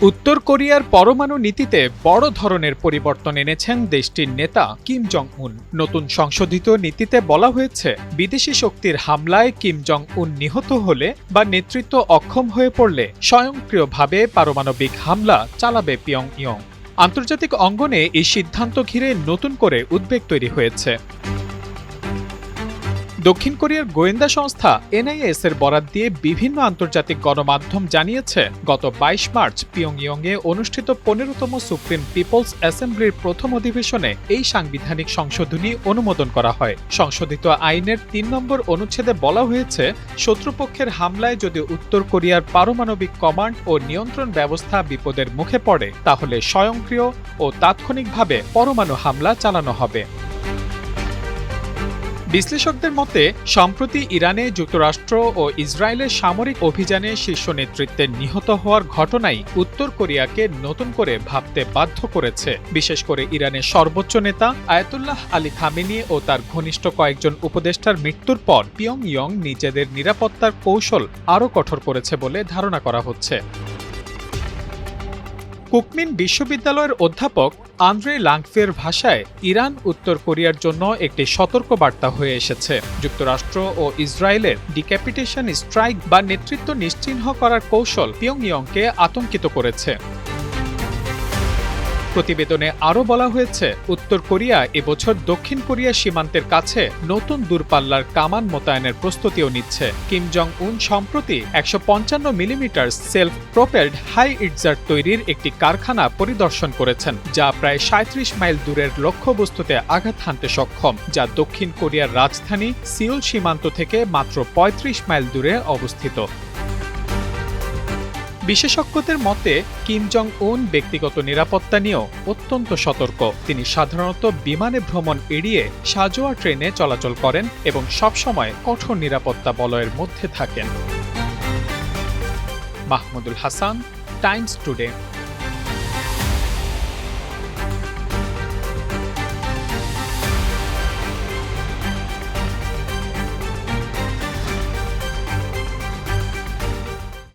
উত্তর কোরিয়ার পরমাণু নীতিতে বড় ধরনের পরিবর্তন এনেছেন দেশটির নেতা কিম জং উন। নতুন সংশোধিত নীতিতে বলা হয়েছে, বিদেশি শক্তির হামলায় কিম জং উন নিহত হলে বা নেতৃত্ব অক্ষম হয়ে পড়লে স্বয়ংক্রিয়ভাবে পারমাণবিক হামলা চালাবে পিয়ংইয়ং। আন্তর্জাতিক অঙ্গনে এই সিদ্ধান্ত ঘিরে নতুন করে উদ্বেগ তৈরি হয়েছে। দক্ষিণ কোরিয়ার গোয়েন্দা সংস্থা এনআইএস এর বরাত দিয়ে বিভিন্ন আন্তর্জাতিক গণমাধ্যম জানিয়েছে, গত ২২ মার্চ পিয়ংইয়ংয়ে অনুষ্ঠিত ১৫তম সুপ্রিম পিপলস অ্যাসেম্বলির প্রথম অধিবেশনে এই সাংবিধানিক সংশোধনী অনুমোদন করা হয়। সংশোধিত আইনের ৩ নম্বর অনুচ্ছেদে বলা হয়েছে, শত্রুপক্ষের হামলায় যদি উত্তর কোরিয়ার পারমাণবিক কমান্ড ও নিয়ন্ত্রণ ব্যবস্থা বিপদের মুখে পড়ে, তাহলে স্বয়ংক্রিয় ও তাৎক্ষণিকভাবে পরমাণু হামলা চালানো হবে। বিশ্লেষকদের মতে, সম্প্রতি ইরানে যুক্তরাষ্ট্র ও ইসরায়েলের সামরিক অভিযানে শীর্ষ নেতৃত্বের নিহত হওয়ার ঘটনাই উত্তর কোরিয়াকে নতুন করে ভাবতে বাধ্য করেছে। বিশেষ করে ইরানের সর্বোচ্চ নেতা আয়াতুল্লাহ আলী খামেনি ও তার ঘনিষ্ঠ কয়েকজন উপদেষ্টার মৃত্যুর পর পিয়ংইয়ং নিজেদের নিরাপত্তার কৌশল আরও কঠোর করেছে বলে ধারণা করা হচ্ছে। কুকমিন বিশ্ববিদ্যালয়ের অধ্যাপক আন্দ্রে লাংফের ভাষায়, ইরান উত্তর কোরিয়ার জন্য একটি সতর্কবার্তা হয়ে এসেছে। যুক্তরাষ্ট্র ও ইসরায়েলের ডিক্যাপিটেশন স্ট্রাইক বা নেতৃত্ব নিশ্চিহ্ন করার কৌশল পিয়ংইয়ংকে আতঙ্কিত করেছে। প্রতিবেদনে আরও বলা হয়েছে, উত্তর কোরিয়া এবছর দক্ষিণ কোরিয়া সীমান্তের কাছে নতুন দূরপাল্লার কামান মোতায়েনের প্রস্তুতিও নিচ্ছে। কিম জং উন সম্প্রতি ১৫৫ মিলিমিটার সেলফ প্রোপেলড হাই ইটজার তৈরির একটি কারখানা পরিদর্শন করেছেন, যা প্রায় ৩৭ মাইল দূরের লক্ষ্যবস্তুতে আঘাত হানতে সক্ষম, যা দক্ষিণ কোরিয়ার রাজধানী সিউল সীমান্ত থেকে মাত্র ৩৫ মাইল দূরে অবস্থিত। বিশেষজ্ঞদের মতে, কিম জং উন ব্যক্তিগত নিরাপত্তা নিয়েও অত্যন্ত সতর্ক। তিনি সাধারণত বিমানে ভ্রমণ এড়িয়ে সাজোয়া ট্রেনে চলাচল করেন এবং সবসময় কঠোর নিরাপত্তা বলয়ের মধ্যে থাকেন। Mahmudul Hasan, Times today.